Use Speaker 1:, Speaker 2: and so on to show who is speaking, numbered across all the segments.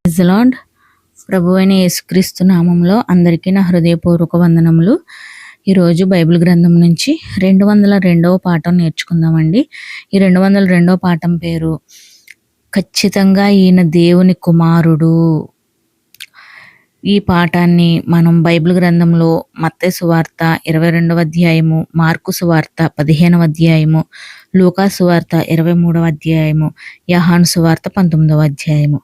Speaker 1: Praise the lord. ప్రభువైన యేసుక్రీస్తు నామంలో అందరికీ నా హృదయపూర్వక వందనములు. ఈరోజు బైబిల్ గ్రంథం నుంచి 202వ పాఠం నేర్చుకుందామండి. ఈ 202వ పాఠం పేరు ఖచ్చితంగా ఈయన దేవుని కుమారుడు. ఈ పాఠాన్ని మనం బైబిల్ గ్రంథంలో మత్తయి సువార్త 22వ అధ్యాయము, మార్కు సువార్త 15వ అధ్యాయము, లూకా సువార్త 23వ అధ్యాయము, యోహాను సువార్త 19వ అధ్యాయము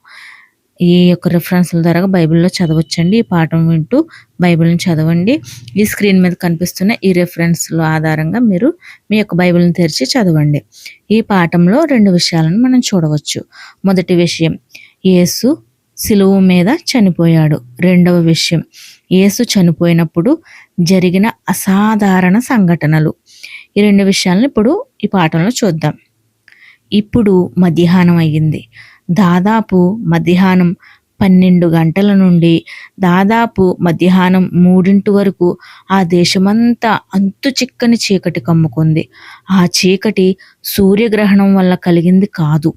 Speaker 1: ఈ యొక్క రిఫరెన్స్ల ద్వారా బైబిల్లో చదవచ్చండి. ఈ పాఠం వింటూ బైబిల్ని చదవండి. ఈ స్క్రీన్ మీద కనిపిస్తున్న ఈ రిఫరెన్స్ల ఆధారంగా మీరు మీ యొక్క బైబిల్ని తెరిచి చదవండి. ఈ పాఠంలో 2 విషయాలను మనం చూడవచ్చు. మొదటి విషయం, యేసు సిలువ మీద చనిపోయాడు. రెండవ విషయం, యేసు చనిపోయినప్పుడు జరిగిన అసాధారణ సంఘటనలు. ఈ 2 విషయాలను ఇప్పుడు ఈ పాఠంలో చూద్దాం. ఇప్పుడు మధ్యాహ్నం అయ్యింది. దాదాపు మధ్యాహ్నం 12 గంటల నుండి దాదాపు మధ్యాహ్నం 3 వరకు ఆ దేశమంతా అంతు చిక్కని చీకటి కమ్ముకుంది. ఆ చీకటి సూర్యగ్రహణం వల్ల కలిగింది కాదు.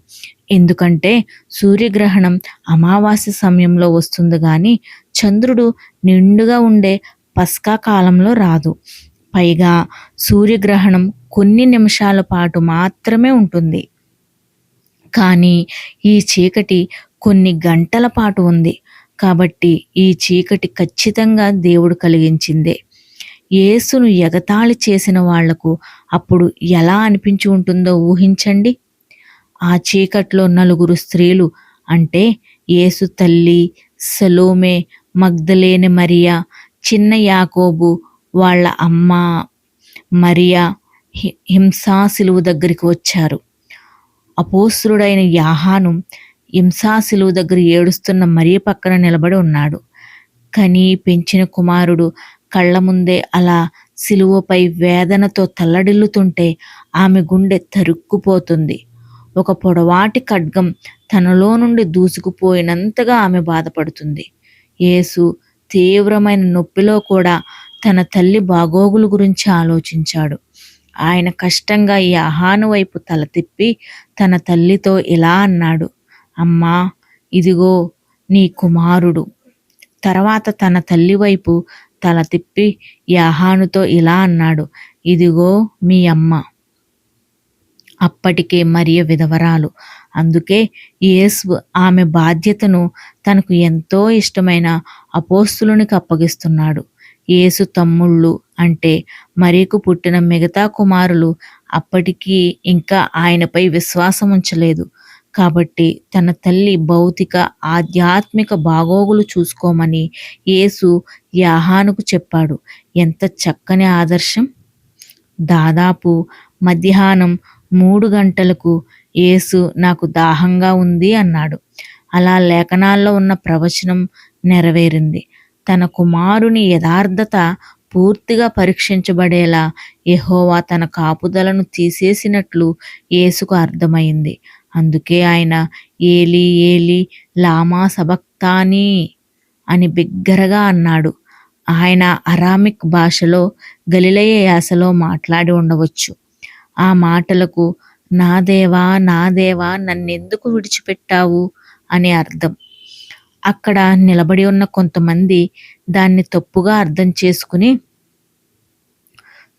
Speaker 1: ఎందుకంటే సూర్యగ్రహణం అమావాస్య సమయంలో వస్తుంది కానీ చంద్రుడు నిండుగా ఉండే పస్కా కాలంలో రాదు. పైగా సూర్యగ్రహణం కొన్ని నిమిషాల పాటు మాత్రమే ఉంటుంది. కానీ ఈ చీకటి కొన్ని గంటల పాటు ఉంది. కాబట్టి ఈ చీకటి ఖచ్చితంగా దేవుడు కలిగించిందే. యేసును ఎగతాళి చేసిన వాళ్లకు అప్పుడు ఎలా అనిపించి ఉంటుందో ఊహించండి. ఆ చీకట్లో 4 స్త్రీలు, అంటే యేసు తల్లి, సలోమే, మగ్దలేనే మరియా, చిన్న యాకోబు వాళ్ళ అమ్మ మరియా హింసా సిలువ దగ్గరికి వచ్చారు. అపోస్తలుడైన యోహాను హింసా సిలువ దగ్గర ఏడుస్తున్న మరియ పక్కన నిలబడి ఉన్నాడు. కని పెంచిన కుమారుడు కళ్ళ ముందే అలా సిలువపై వేదనతో తల్లడిల్లుతుంటే ఆమె గుండె తరుక్కుపోతుంది. ఒక పొడవాటి ఖడ్గం తనలో నుండి దూసుకుపోయినంతగా ఆమె బాధపడుతుంది. యేసు తీవ్రమైన నొప్పిలో కూడా తన తల్లి బాగోగుల గురించి ఆలోచించాడు. ఆయన కష్టంగా యోహాను వైపు తల తిప్పి తన తల్లితో ఇలా అన్నాడు, అమ్మా, ఇదిగో నీ కుమారుడు. తర్వాత తన తల్లి వైపు తల తిప్పి యోహానుతో ఇలా అన్నాడు, ఇదిగో మీ అమ్మ. అప్పటికే మరియ విధవరాలు. అందుకే యేసు ఆమె బాధ్యతను తనకు ఎంతో ఇష్టమైన అపోస్తలునికి అప్పగిస్తున్నాడు. యేసు తమ్ముళ్ళు, అంటే మరియకు పుట్టిన మిగతా కుమారులు అప్పటికీ ఇంకా ఆయనపై విశ్వాసం ఉంచలేదు. కాబట్టి తన తల్లి భౌతిక ఆధ్యాత్మిక బాగోగులు చూసుకోమని యేసు యోహానుకు చెప్పాడు. ఎంత చక్కని ఆదర్శం! దాదాపు మధ్యాహ్నం 3 గంటలకు యేసు నాకు దాహంగా ఉంది అన్నాడు. అలా లేఖనాల్లో ఉన్న ప్రవచనం నెరవేరింది. తన కుమారుని యథార్థత పూర్తిగా పరీక్షించబడేలా యెహోవా తన కాపుదలను తీసేసినట్లు యేసుకు అర్థమైంది. అందుకే ఆయన ఏలీ ఏలీ లామా సబక్తానీ అని బిగ్గరగా అన్నాడు. ఆయన అరామిక్ భాషలో గలిలయ యాసలో మాట్లాడి ఉండవచ్చు. ఆ మాటలకు నా దేవా నా దేవా నన్నెందుకు విడిచిపెట్టావు అని అర్థం. అక్కడ నిలబడి ఉన్న కొంతమంది దాన్ని తప్పుగా అర్థం చేసుకుని,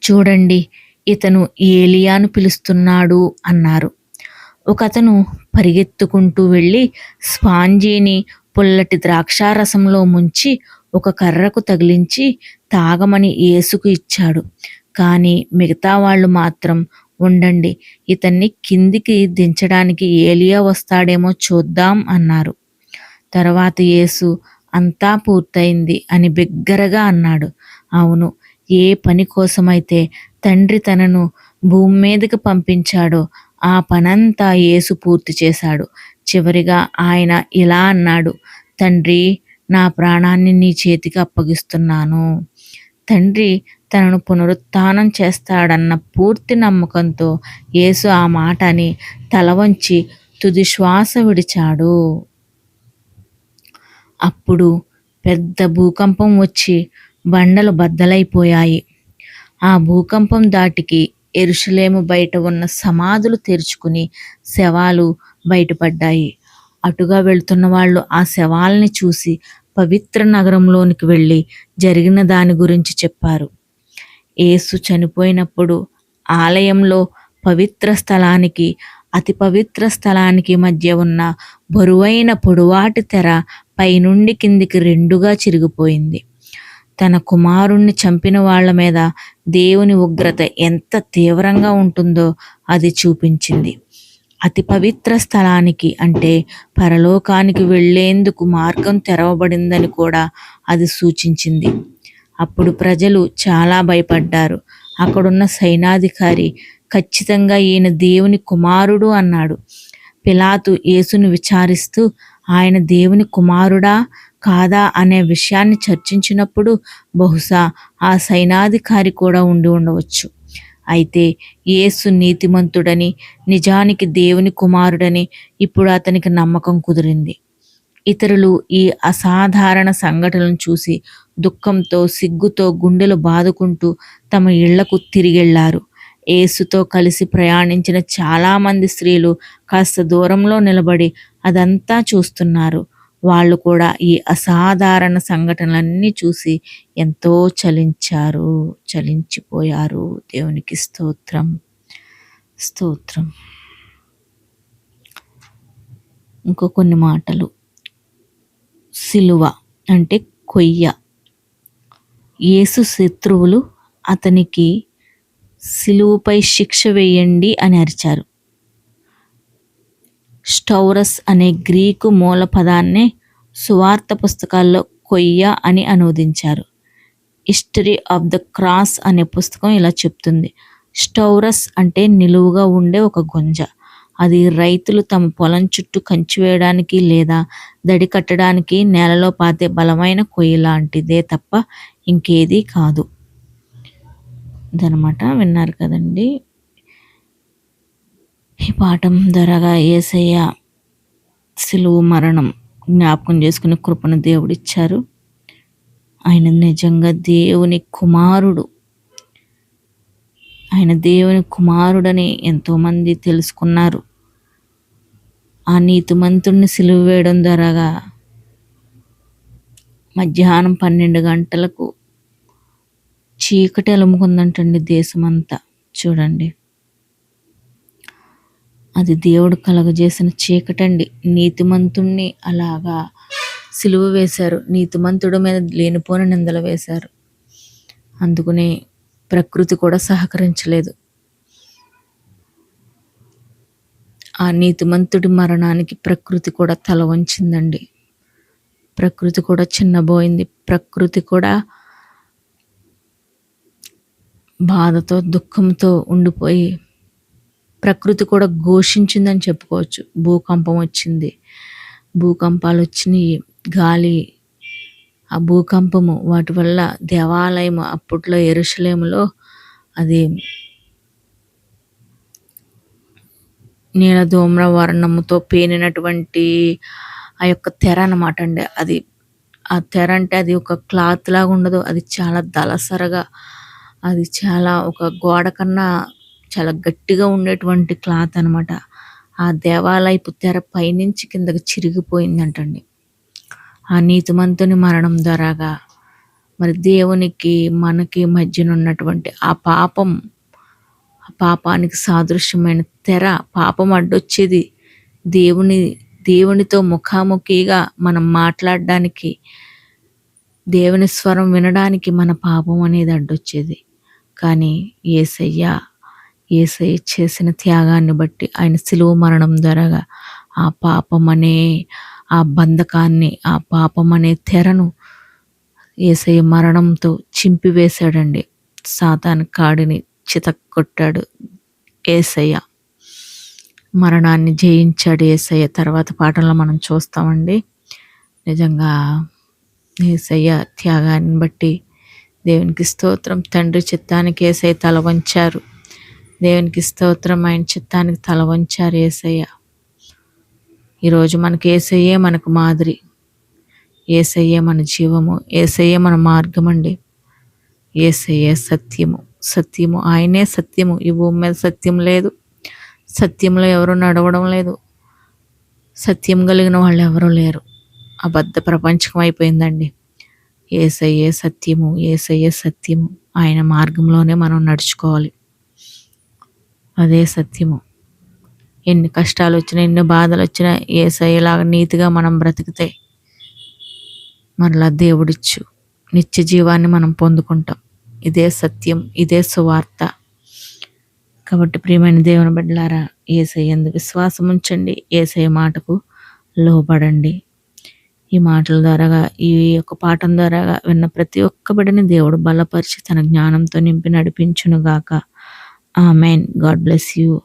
Speaker 1: చూడండి, ఇతను ఏలియాను పిలుస్తున్నాడు అన్నారు. ఒకతను పరిగెత్తుకుంటూ వెళ్ళి స్పాంజీని పుల్లటి ద్రాక్షారసంలో ముంచి ఒక కర్రకు తగిలించి తాగమని యేసుకు ఇచ్చాడు. కానీ మిగతా వాళ్ళు మాత్రం, ఉండండి, ఇతన్ని కిందికి దించడానికి ఏలియా వస్తాడేమో చూద్దాం అన్నారు. తర్వాత యేసు అంతా పూర్తయింది అని బిగ్గరగా అన్నాడు. అవును, ఏ పని కోసమైతే తండ్రి తనను భూమి మీదకి పంపించాడో ఆ పనంతా యేసు పూర్తి చేశాడు. చివరిగా ఆయన ఇలా అన్నాడు, తండ్రి, నా ప్రాణాన్ని నీ చేతికి అప్పగిస్తున్నాను. తండ్రి తనను పునరుత్థానం చేస్తాడన్న పూర్తి నమ్మకంతో యేసు ఆ మాటని తల వంచి తుది శ్వాస విడిచాడు. అప్పుడు పెద్ద భూకంపం వచ్చి బండలు బద్దలైపోయాయి. ఆ భూకంపం దాటికి యెరూషలేము బయట ఉన్న సమాధులు తెరుచుకుని శవాలు బయటపడ్డాయి. అటుగా వెళ్తున్న వాళ్ళు ఆ శవాల్ని చూసి పవిత్ర నగరంలోనికి వెళ్ళి జరిగిన దాని గురించి చెప్పారు. యేసు చనిపోయినప్పుడు ఆలయంలో పవిత్ర స్థలానికి అతి పవిత్ర స్థలానికి మధ్య ఉన్న బరువైన పొడవాటి తెర పైనుండి కిందికి రెండుగా చిరిగిపోయింది. తన కుమారుణ్ణి చంపిన వాళ్ళ మీద దేవుని ఉగ్రత ఎంత తీవ్రంగా ఉంటుందో అది చూపించింది. అతి పవిత్ర స్థలానికి అంటే పరలోకానికి వెళ్లేందుకు మార్గం తెరవబడిందని కూడా అది సూచించింది. అప్పుడు ప్రజలు చాలా భయపడ్డారు. అక్కడున్న సైనాధికారి ఖచ్చితంగా ఈయన దేవుని కుమారుడు అన్నాడు. పిలాతు యేసును విచారిస్తూ ఆయన దేవుని కుమారుడా కాదా అనే విషయాన్ని చర్చించినప్పుడు బహుశా ఆ సైనాధికారి కూడా ఉండి ఉండవచ్చు. అయితే యేసు నీతిమంతుడని, నిజానికి దేవుని కుమారుడని ఇప్పుడు అతనికి నమ్మకం కుదిరింది. ఇతరులు ఈ అసాధారణ సంఘటనలను చూసి దుఃఖంతో, సిగ్గుతో గుండెలు బాదుకుంటూ తమ ఇళ్లకు తిరిగెళ్లారు. యేసుతో కలిసి ప్రయాణించిన చాలామంది స్త్రీలు కాస్త దూరంలో నిలబడి అదంతా చూస్తున్నారు. వాళ్ళు కూడా ఈ అసాధారణ సంఘటనలన్నీ చూసి ఎంతో చలించిపోయారు. దేవునికి స్తోత్రం, స్తోత్రం. ఇంకో కొన్ని మాటలు. సిలువ అంటే కొయ్య. యేసు శత్రువులు అతనికి సిలువపై శిక్ష వేయండి అని అరిచారు. స్టౌరస్ అనే గ్రీకు మూల పదాన్నే సువార్త పుస్తకాల్లో కొయ్య అని అనువదించారు. హిస్టరీ ఆఫ్ ద క్రాస్ అనే పుస్తకం ఇలా చెప్తుంది. స్టౌరస్ అంటే నిలువుగా ఉండే ఒక గుంజ. అది రైతులు తమ పొలం చుట్టూ కంచి వేయడానికి లేదా దడి కట్టడానికి నేలలో పాతే బలమైన కొయ్య లాంటిదే తప్ప ఇంకేదీ కాదు. ఇదనమాట. విన్నారు కదండి. ఈ పాఠం ద్వారాగా యేసయ్య సిలువ మరణం జ్ఞాపకం చేసుకునే కృపను దేవుడిచ్చారు. ఆయన నిజంగా దేవుని కుమారుడు. ఆయన దేవుని కుమారుడని ఎంతోమంది తెలుసుకున్నారు. ఆ నీతిమంతుడిని సిలువ వేయడం ద్వారాగా మధ్యాహ్నం 12 గంటలకు చీకటి అలుముకుందంటండి దేశమంతా. చూడండి, అది దేవుడు కలగజేసిన చీకటండి. నీతిమంతుణ్ణి అలాగా సిలువ వేశారు. నీతిమంతుడి మీద లేనిపోని నిందలు వేశారు. అందుకనే ప్రకృతి కూడా సహకరించలేదు. ఆ నీతిమంతుడి మరణానికి ప్రకృతి కూడా తల వంచిందండి. ప్రకృతి కూడా చిన్నబోయింది. ప్రకృతి కూడా బాధతో, దుఃఖంతో ఉండిపోయి ప్రకృతి కూడా ఘోషించిందని చెప్పుకోవచ్చు. భూకంపం వచ్చింది, భూకంపాలు వచ్చినాయి, గాలి, ఆ భూకంపము, వాటి వల్ల దేవాలయము అప్పట్లో యెరూషలేములో అది నీలధూమ్ర వర్ణముతో పేనినటువంటి ఆ యొక్క తెర అన్నమాట అండి. అది ఆ తెర అంటే అది ఒక క్లాత్ లాగా ఉండదు. అది చాలా దళసరగా, అది చాలా ఒక గోడ కన్నా చాలా గట్టిగా ఉండేటువంటి క్లాత్ అనమాట. ఆ దేవాలయపు తెర పైనుంచి కిందకి చిరిగిపోయిందంటండి. ఆ నీతిమంతుని మరణం ద్వారాగా మరి దేవునికి మనకి మధ్యన ఉన్నటువంటి ఆ పాపానికి సాదృశ్యమైన తెర, పాపం అడ్డొచ్చేది. దేవునితో ముఖాముఖిగా మనం మాట్లాడడానికి, దేవుని స్వరం వినడానికి మన పాపం అనేది అడ్డొచ్చేది. కానీ యేసయ్య చేసిన త్యాగాన్ని బట్టి, ఆయన సిలువ మరణం ద్వారాగా ఆ పాపం అనే ఆ బంధకాన్ని, ఆ పాపం అనే తెరను యేసయ్య మరణంతో చింపివేశాడండి. సాతాను కాడిని చితక్కొట్టాడు. యేసయ్య మరణాన్ని జయించాడు. యేసయ్య తర్వాత పాఠంలో మనం చూస్తామండి. నిజంగా యేసయ్య త్యాగాన్ని బట్టి దేవునికి స్తోత్రం. తండ్రి చిత్తానికి యేసయ్య తల వంచారు. దేవునికి స్తోత్రం. ఆయన చిత్తానికి తల వంచారు యేసయ్య. ఈరోజు మనకి యేసయ్యే మనకు మాదిరి, యేసయ్యే మన జీవము, యేసయ్యే మన మార్గం అండి. యేసయ్యే సత్యము, ఆయనే సత్యము. ఈ భూమి మీద సత్యం లేదు, సత్యంలో ఎవరు నడవడం లేదు. సత్యం కలిగిన వాళ్ళు ఎవరూ లేరు. అబద్ధ ప్రపంచకం అయిపోయిందండి. యేసయ్యే సత్యము, యేసయ్యే సత్యము. ఆయన మార్గంలోనే మనం నడుచుకోవాలి. అదే సత్యము. ఎన్ని కష్టాలు వచ్చినా, ఎన్ని బాధలు వచ్చినా యేసయ్యలాగా నీతిగా మనం బ్రతికితే మరలా దేవుడిచ్చు నిత్య జీవాన్ని మనం పొందుకుంటాం. ఇదే సత్యం, ఇదే సువార్త. కాబట్టి ప్రియమైన దేవుని బిడ్డలారా, యేసయ్య యందు విశ్వాసం ఉంచండి, యేసయ్య మాటకు లోబడండి. ఈ మాటల ద్వారాగా, ఈ యొక్క పాఠం ద్వారాగా విన్న ప్రతి ఒక్క బిడ్డని దేవుడు బలపరిచి తన జ్ఞానంతో నింపి నడిపించునుగాక. ఆమెన్. God bless you.